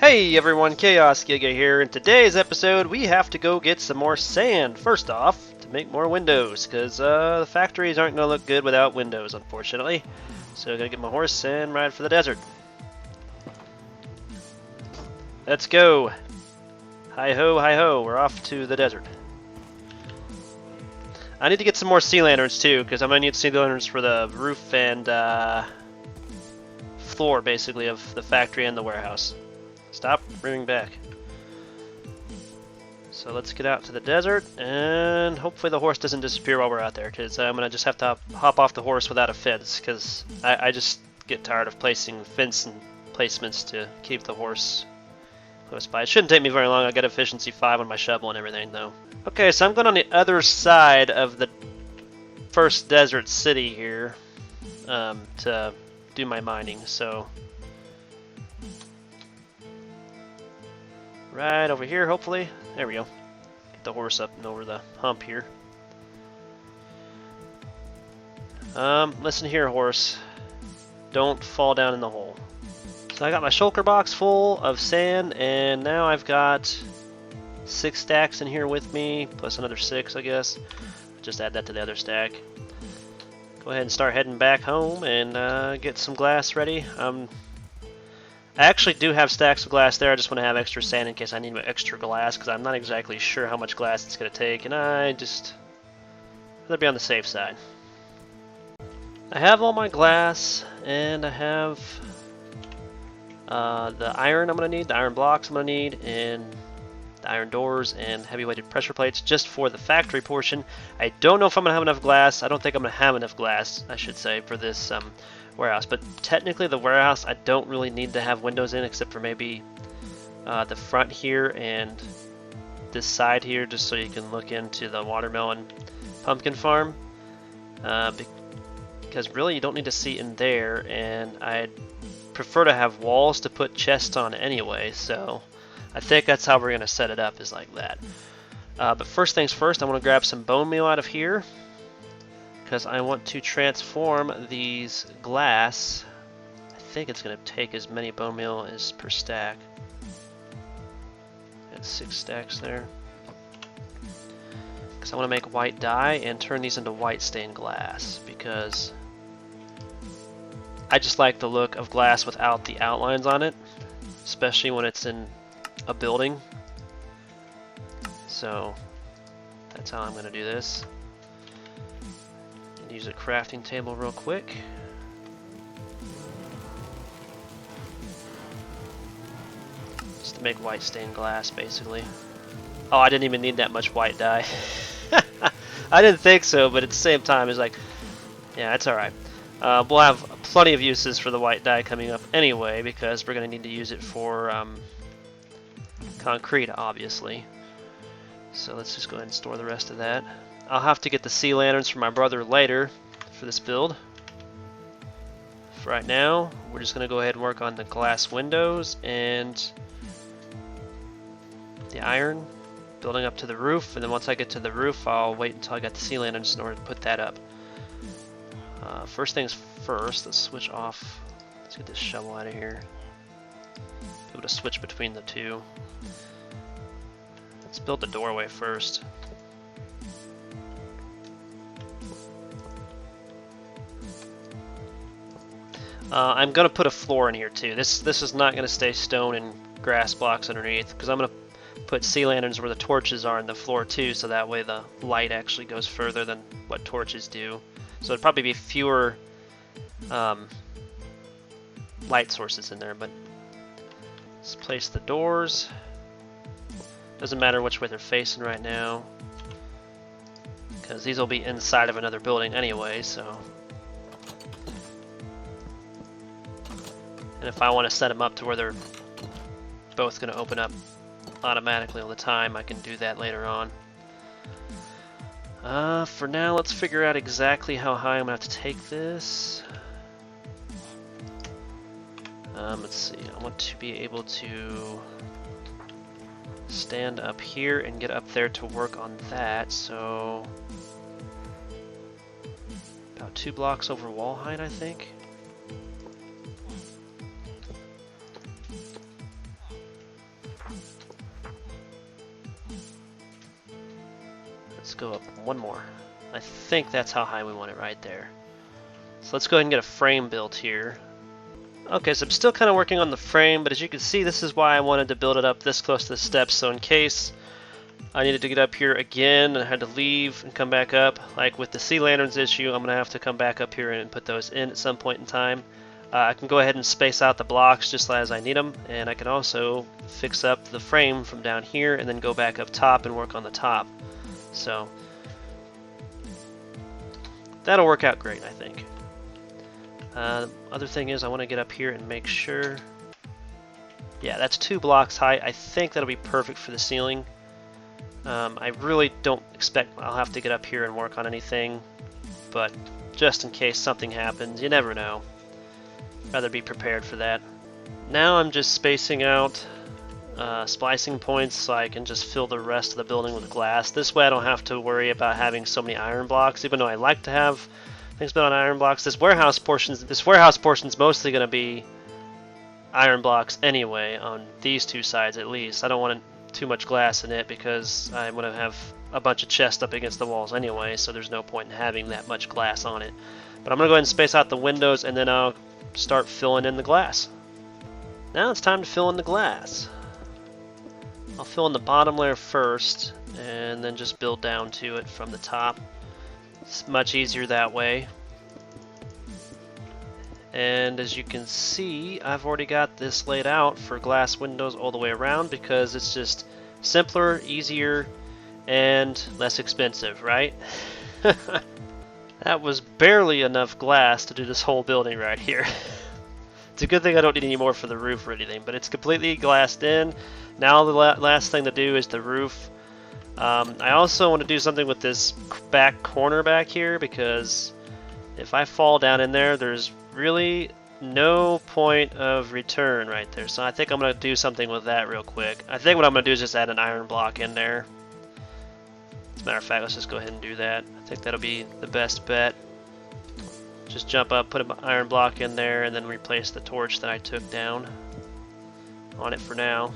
Hey everyone, Chaosville here. In today's episode, we have to go get some more sand. First off, to make more windows, because the factories aren't going to look good without windows, unfortunately. So I gotta get my horse and ride for the desert. Let's go. Hi ho, we're off to the desert. I need to get some more sea lanterns too, because I'm going to need sea lanterns for the roof and floor, basically, of the factory and the warehouse. Stop, bringing back. So let's get out to the desert, and hopefully the horse doesn't disappear while we're out there, because I'm going to just have to hop off the horse without a fence, because I just get tired of placing fence and placements to keep the horse close by. It shouldn't take me very long. I got efficiency 5 on my shovel and everything, though. Okay, so I'm going on the other side of the first desert city here to do my mining, so... right over here, hopefully. There we go. Get the horse up and over the hump here. Listen here, horse. Don't fall down in the hole. So I got my shulker box full of sand, and now I've got 6 stacks in here with me, plus another 6, I guess. Just add that to the other stack. Go ahead and start heading back home and get some glass ready. I actually do have stacks of glass there. I just want to have extra sand in case I need extra glass, because I'm not exactly sure how much glass it's going to take, and I just rather be on the safe side. I have all my glass, and I have the iron I'm going to need, the iron blocks I'm going to need, and the iron doors and heavy-weighted pressure plates just for the factory portion. I don't know if I'm going to have enough glass. I don't think I'm going to have enough glass, I should say, for this warehouse, but technically the warehouse I don't really need to have windows in, except for maybe the front here and this side here, just so you can look into the watermelon pumpkin farm, because really you don't need to see in there, and I'd prefer to have walls to put chests on anyway, so I think that's how we're going to set it up, is like that. But first things first, I want to grab some bone meal out of here, because I want to transform these glass. I think it's going to take as many bone meal as per stack. Got 6 stacks there. Because I want to make white dye and turn these into white stained glass, because I just like the look of glass without the outlines on it, especially when it's in a building. So that's how I'm going to do this. Use a crafting table real quick. Just to make white stained glass, basically. Oh, I didn't even need that much white dye. I didn't think so, but at the same time, it's like, yeah, it's alright. We'll have plenty of uses for the white dye coming up anyway, because we're going to need to use it for concrete, obviously. So let's just go ahead and store the rest of that. I'll have to get the sea lanterns for my brother later for this build. For right now, we're just going to go ahead and work on the glass windows and the iron, building up to the roof, and then once I get to the roof, I'll wait until I got the sea lanterns in order to put that up. First things first, let's switch off. Let's get this shovel out of here. Be able to switch between the two. Let's build the doorway first. I'm going to put a floor in here too. This is not going to stay stone and grass blocks underneath, because I'm going to put sea lanterns where the torches are in the floor too, so that way the light actually goes further than what torches do. So it'd probably be fewer light sources in there, but let's place the doors. Doesn't matter which way they're facing right now, because these will be inside of another building anyway, so... And if I want to set them up to where they're both going to open up automatically all the time, I can do that later on. For now, let's figure out exactly how high I'm going to have to take this. Let's see, I want to be able to stand up here and get up there to work on that, so... about 2 blocks over wall height, I think. Let's go up one more. I think that's how high we want it right there. So let's go ahead and get a frame built here. Okay, so I'm still kind of working on the frame, but as you can see, this is why I wanted to build it up this close to the steps, so in case I needed to get up here again and I had to leave and come back up, like with the sea lanterns issue, I'm going to have to come back up here and put those in at some point in time. I can go ahead and space out the blocks just as I need them, and I can also fix up the frame from down here and then go back up top and work on the top. So that'll work out great, I think. Other thing is I want to get up here and make sure, yeah, that's 2 blocks high. I think that'll be perfect for the ceiling. I really don't expect I'll have to get up here and work on anything, but just in case something happens, you never know. Rather be prepared for that. Now I'm just spacing out splicing points so I can just fill the rest of the building with glass. This way I don't have to worry about having so many iron blocks, even though I like to have things built on iron blocks. This warehouse portion's mostly going to be iron blocks anyway, on these 2 sides at least. I don't want too much glass in it because I'm going to have a bunch of chests up against the walls anyway, so there's no point in having that much glass on it. But I'm going to go ahead and space out the windows, and then I'll start filling in the glass. Now it's time to fill in the glass. I'll fill in the bottom layer first, and then just build down to it from the top. It's much easier that way. And as you can see, I've already got this laid out for glass windows all the way around because it's just simpler, easier, and less expensive, right? That was barely enough glass to do this whole building right here. It's a good thing I don't need any more for the roof or anything, but it's completely glassed in. Now the last thing to do is the roof. I also want to do something with this back corner back here because if I fall down in there, there's really no point of return right there. So I think I'm going to do something with that real quick. I think what I'm going to do is just add an iron block in there. As a matter of fact, let's just go ahead and do that. I think that'll be the best bet. Just jump up, put an iron block in there, and then replace the torch that I took down on it for now.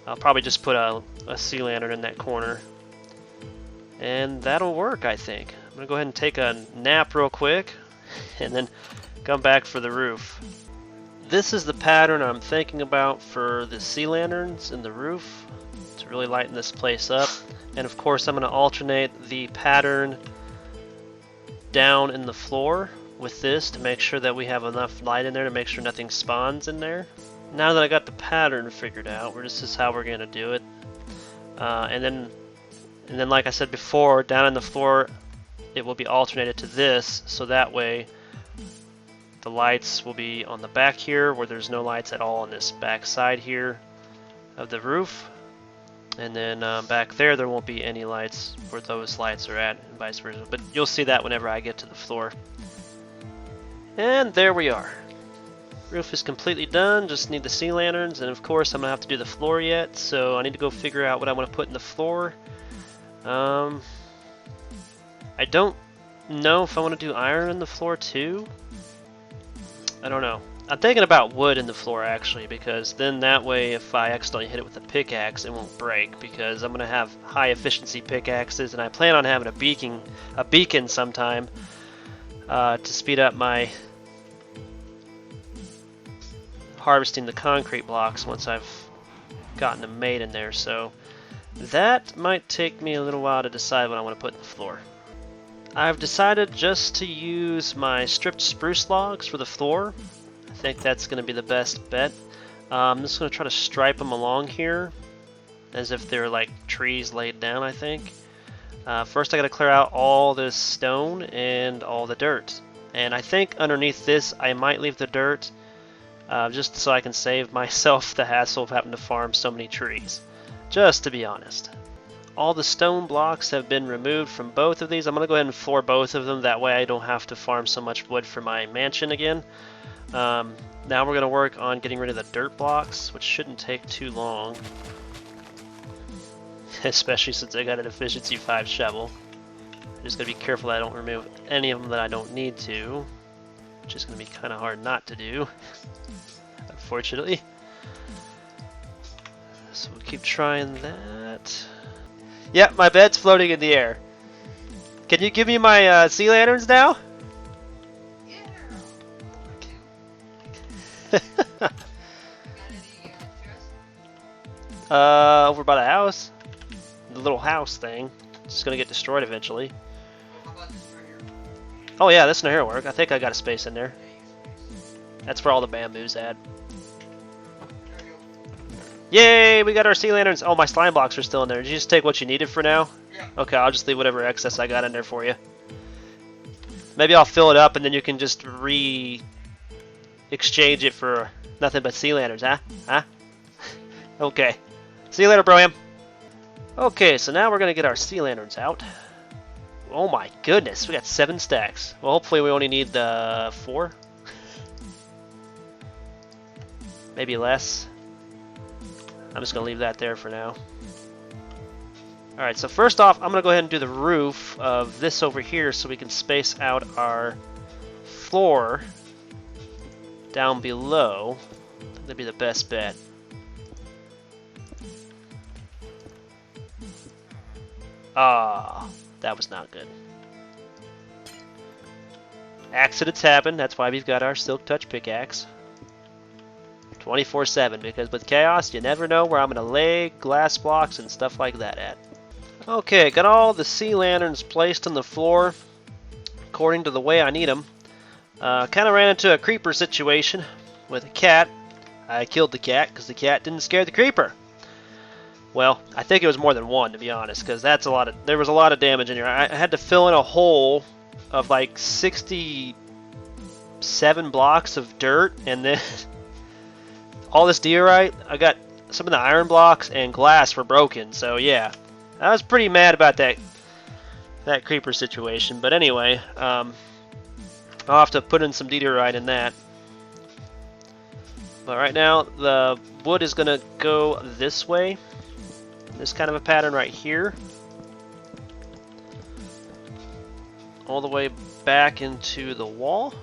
I'll probably just put a sea lantern in that corner. And that'll work, I think. I'm going to go ahead and take a nap real quick, and then come back for the roof. This is the pattern I'm thinking about for the sea lanterns in the roof to really lighten this place up. And of course I'm going to alternate the pattern down in the floor with this to make sure that we have enough light in there to make sure nothing spawns in there. Now that I got the pattern figured out, this is how we're going to do it. And then like I said before, down in the floor it will be alternated to this, so that way the lights will be on the back here where there's no lights at all on this back side here of the roof. And then back there won't be any lights where those lights are at, and vice versa. But you'll see that whenever I get to the floor. And there we are. Roof is completely done, just need the sea lanterns, and of course I'm going to have to do the floor yet, so I need to go figure out what I want to put in the floor. I don't know if I want to do iron in the floor too. I don't know. I'm thinking about wood in the floor actually, because then that way if I accidentally hit it with a pickaxe it won't break, because I'm going to have high efficiency pickaxes and I plan on having a beacon sometime to speed up my harvesting the concrete blocks once I've gotten them made in there, so that might take me a little while to decide what I want to put in the floor. I've decided just to use my stripped spruce logs for the floor. I think that's going to be the best bet. I'm just going to try to stripe them along here as if they're like trees laid down, I think. First I got to clear out all this stone and all the dirt. And I think underneath this I might leave the dirt just so I can save myself the hassle of having to farm so many trees. Just to be honest. All the stone blocks have been removed from both of these. I'm going to go ahead and floor both of them. That way I don't have to farm so much wood for my mansion again. Now we're going to work on getting rid of the dirt blocks, which shouldn't take too long. Especially since I got an efficiency 5 shovel. I'm just going to be careful that I don't remove any of them that I don't need to. Which is going to be kind of hard not to do. Unfortunately. So we'll keep trying that. Yep, my bed's floating in the air. Can you give me my sea lanterns now? Over by the house. The little house thing. It's just gonna get destroyed eventually. Oh yeah, this one here will work. I think I got a space in there. That's where all the bamboo's at. Yay, we got our sea lanterns. Oh, my slime blocks are still in there. Did you just take what you needed for now? Yeah. Okay, I'll just leave whatever excess I got in there for you. Maybe I'll fill it up and then you can just exchange it for nothing but sea lanterns, huh? Huh? Okay. See you later, Broham. Okay, so now we're going to get our sea lanterns out. Oh my goodness, we got 7 stacks. Well, hopefully we only need the 4. Maybe less. I'm just going to leave that there for now. Alright, so first off, I'm going to go ahead and do the roof of this over here so we can space out our floor down below. That'd be the best bet. Ah, that was not good. Accidents happen, that's why we've got our Silk Touch pickaxe. 24/7, because with Chaos, you never know where I'm going to lay glass blocks and stuff like that at. Okay, got all the sea lanterns placed on the floor according to the way I need them. Kind of ran into a creeper situation with a cat. I killed the cat because the cat didn't scare the creeper. Well, I think it was more than one, to be honest, because that's a lot of. There was a lot of damage in here. I had to fill in a hole of like 67 blocks of dirt, and then all this diorite. I got some of the iron blocks and glass were broken. So yeah, I was pretty mad about that creeper situation. But anyway, I'll have to put in some diorite in that. But right now, the wood is gonna go this way. This kind of a pattern right here. All the way back into the wall.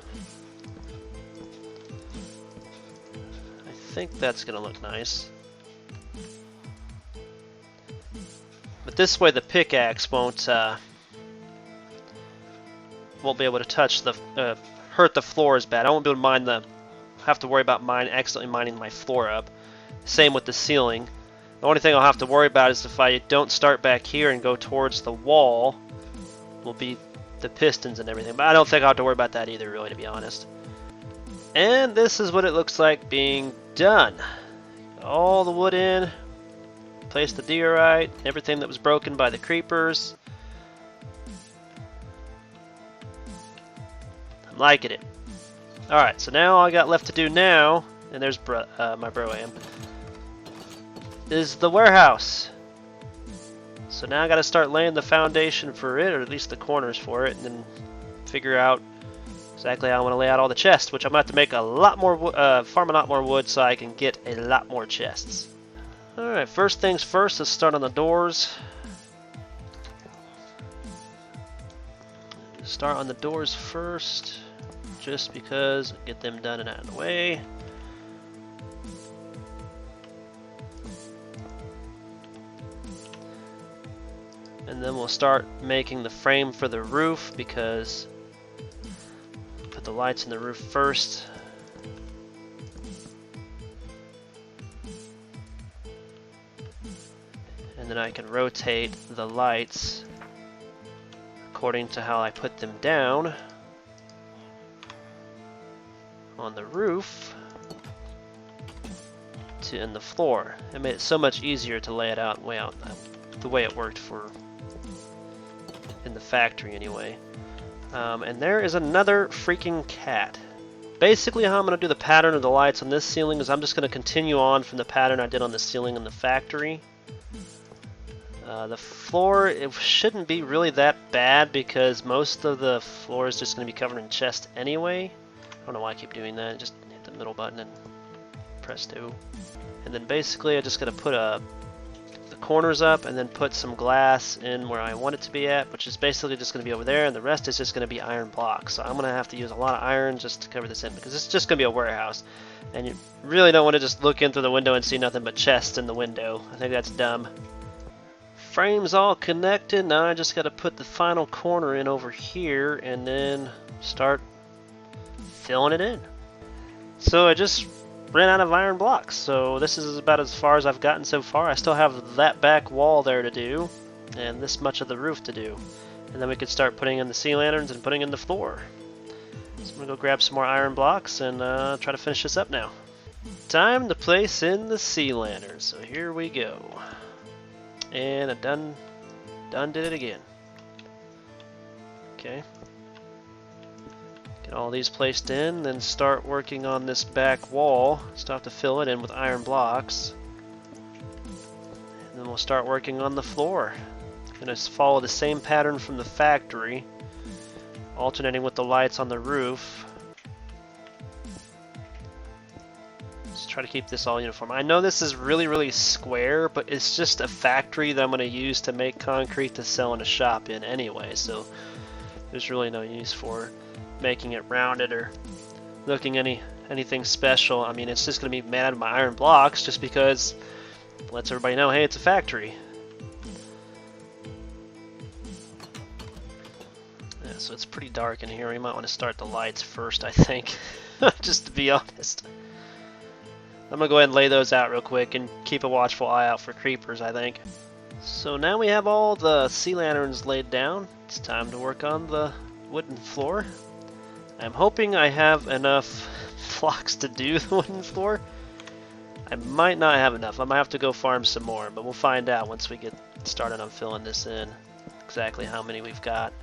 I think that's going to look nice. But this way the pickaxe won't be able to touch the hurt the floor as bad. I won't be able to have to worry about accidentally mining my floor up. Same with the ceiling. The only thing I'll have to worry about is if I don't start back here and go towards the wall, will be the pistons and everything. But I don't think I'll have to worry about that either, really, to be honest. And this is what it looks like being done. All the wood in, place the diorite, everything that was broken by the creepers. I'm liking it. Alright, so now all I got left to do now, and there's my Broham, is the warehouse. So now I got to start laying the foundation for it, or at least the corners for it, and then figure out exactly how I want to lay out all the chests, which I'm going to have to make a lot more, farm a lot more wood so I can get a lot more chests. Alright, first things first, let's start on the doors. Start on the doors first, just because, get them done and out of the way. And then we'll start making the frame for the roof, because put the lights in the roof first. And then I can rotate the lights according to how I put them down on the roof and the floor. It made it so much easier to lay it out the way it worked in the factory anyway. And there is another freaking cat. Basically how I'm going to do the pattern of the lights on this ceiling is I'm just going to continue on from the pattern I did on the ceiling in the factory. The floor, it shouldn't be really that bad because most of the floor is just going to be covered in chest anyway. I don't know why I keep doing that. Just hit the middle button and press 2. And then basically I'm just going to put the corners up and then put some glass in where I want it to be at, which is basically just going to be over there, and the rest is just going to be iron blocks. So I'm going to have to use a lot of iron just to cover this in, because it's just going to be a warehouse. And you really don't want to just look in through the window and see nothing but chests in the window. I think that's dumb. Frames all connected. Now I just got to put the final corner in over here and then start filling it in. So I just ran out of iron blocks, so this is about as far as I've gotten so far. I still have that back wall there to do and this much of the roof to do, and then we could start putting in the sea lanterns and putting in the floor. So I'm gonna go grab some more iron blocks and try to finish this up now. Time to place in the sea lanterns, so here we go. And I done did it again. Okay. Get all these placed in, then start working on this back wall. Still have to fill it in with iron blocks. And then we'll start working on the floor. Gonna follow the same pattern from the factory, alternating with the lights on the roof. Just try to keep this all uniform. I know this is really square, but it's just a factory that I'm gonna use to make concrete to sell in a shop in anyway, so there's really no use for making it rounded or looking anything special. I mean, it's just going to be made out of my iron blocks just because it lets everybody know, hey, it's a factory. Yeah, so it's pretty dark in here. We might want to start the lights first, I think, just to be honest. I'm going to go ahead and lay those out real quick and keep a watchful eye out for creepers, I think. So now we have all the sea lanterns laid down. It's time to work on the wooden floor. I'm hoping I have enough blocks to do the wooden floor. I might not have enough. I might have to go farm some more, but we'll find out once we get started on filling this in, exactly how many we've got.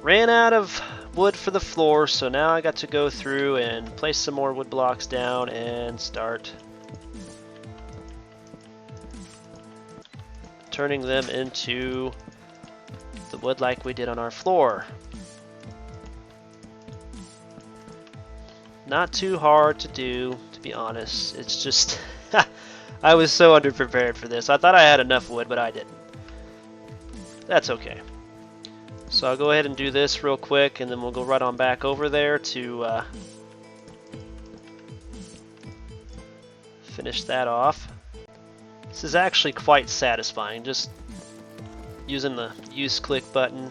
Ran out of wood for the floor, so now I got to go through and place some more wood blocks down and start turning them into the wood like we did on our floor. Not too hard to do, to be honest. It's just I was so underprepared for this. I thought I had enough wood, but I didn't. That's okay. So I'll go ahead and do this real quick, and then we'll go right on back over there to finish that off. This is actually quite satisfying, just using the use click button,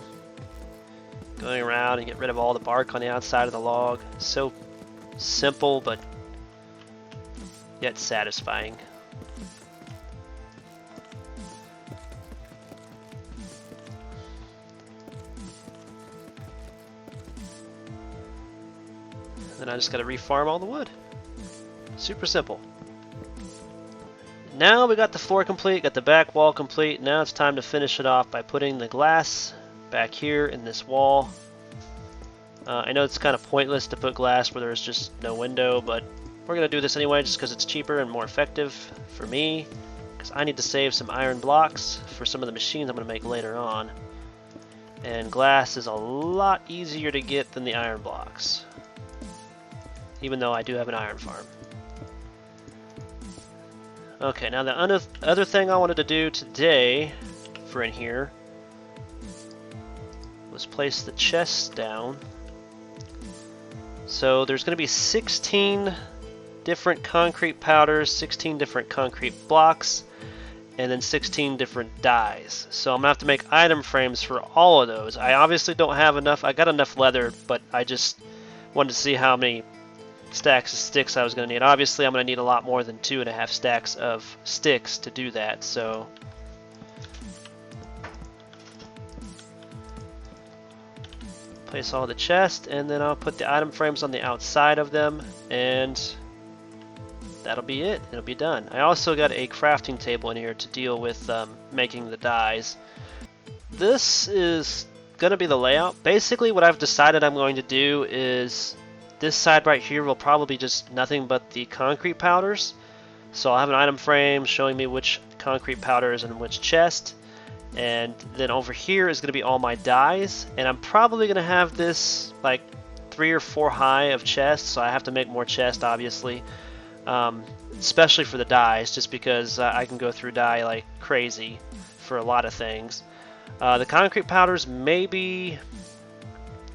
going around and get rid of all the bark on the outside of the log. So simple, but yet satisfying. Then I just got to refarm all the wood. Super simple. Now we got the floor complete, got the back wall complete. Now it's time to finish it off by putting the glass back here in this wall. I know it's kind of pointless to put glass where there's just no window, but we're going to do this anyway just because it's cheaper and more effective for me, because I need to save some iron blocks for some of the machines I'm going to make later on. And glass is a lot easier to get than the iron blocks, even though I do have an iron farm. Okay, now the other thing I wanted to do today for in here was place the chests down. So there's going to be 16 different concrete powders, 16 different concrete blocks, and then 16 different dyes. So I'm going to have to make item frames for all of those. I obviously don't have enough. I got enough leather, but I just wanted to see how many stacks of sticks I was going to need. Obviously I'm going to need a lot more than 2.5 stacks of sticks to do that. So place all the chests, and then I'll put the item frames on the outside of them, and that'll be it. It'll be done. I also got a crafting table in here to deal with making the dyes. This is going to be the layout. Basically what I've decided I'm going to do is this side right here will probably be just nothing but the concrete powders. So I'll have an item frame showing me which concrete powders and which chest. And then over here is going to be all my dyes, and I'm probably going to have this like 3 or 4 high of chests, so I have to make more chests obviously, especially for the dyes, just because I can go through dye like crazy for a lot of things. The concrete powders, maybe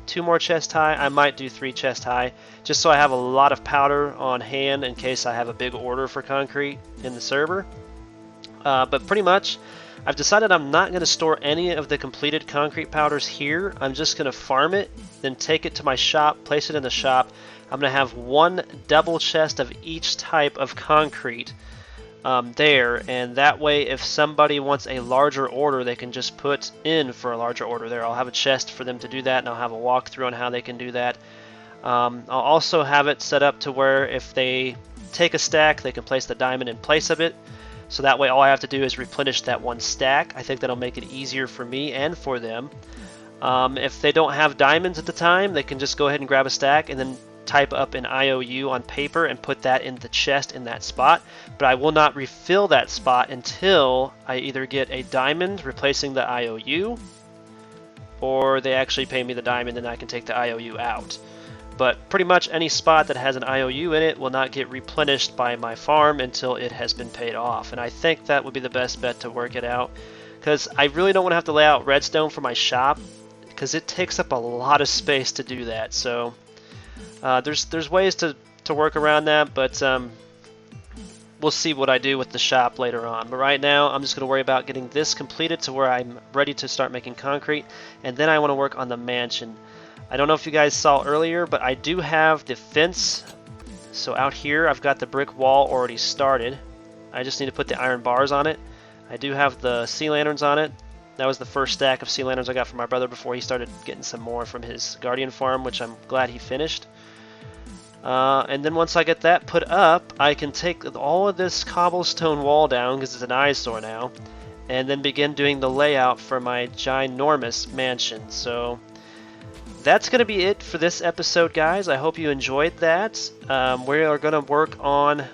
2 more chest high. I might do 3 chest high, just so I have a lot of powder on hand in case I have a big order for concrete in the server. But pretty much I've decided I'm not going to store any of the completed concrete powders here. I'm just going to farm it, then take it to my shop, place it in the shop. I'm going to have one double chest of each type of concrete there, and that way if somebody wants a larger order, they can just put in for a larger order there. I'll have a chest for them to do that, and I'll have a walkthrough on how they can do that. I'll also have it set up to where if they take a stack, they can place the diamond in place of it. So that way all I have to do is replenish that one stack. I think that'll make it easier for me and for them. If they don't have diamonds at the time, they can just go ahead and grab a stack and then type up an IOU on paper and put that in the chest in that spot. But I will not refill that spot until I either get a diamond replacing the IOU, or they actually pay me the diamond and I can take the IOU out. But pretty much any spot that has an IOU in it will not get replenished by my farm until it has been paid off. And I think that would be the best bet to work it out, because I really don't want to have to lay out redstone for my shop, because it takes up a lot of space to do that. So there's ways to work around that, but we'll see what I do with the shop later on. But right now I'm just going to worry about getting this completed to where I'm ready to start making concrete, and then I want to work on the mansion. I don't know if you guys saw earlier, but I do have the fence. So out here I've got the brick wall already started. I just need to put the iron bars on it. I do have the sea lanterns on it. That was the first stack of sea lanterns I got from my brother before he started getting some more from his guardian farm, which I'm glad he finished. And then once I get that put up, I can take all of this cobblestone wall down, because it's an eyesore now, and then begin doing the layout for my ginormous mansion. So that's going to be it for this episode, guys. I hope you enjoyed that. We are going to work on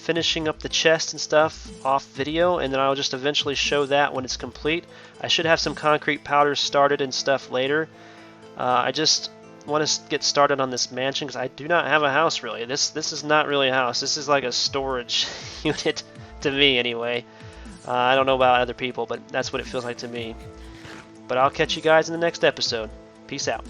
finishing up the chest and stuff off video, and then I'll just eventually show that when it's complete. I should have some concrete powders started and stuff later. I just want to get started on this mansion because I do not have a house really. This is not really a house. This is like a storage unit to me anyway. I don't know about other people, but that's what it feels like to me. But I'll catch you guys in the next episode. Peace out.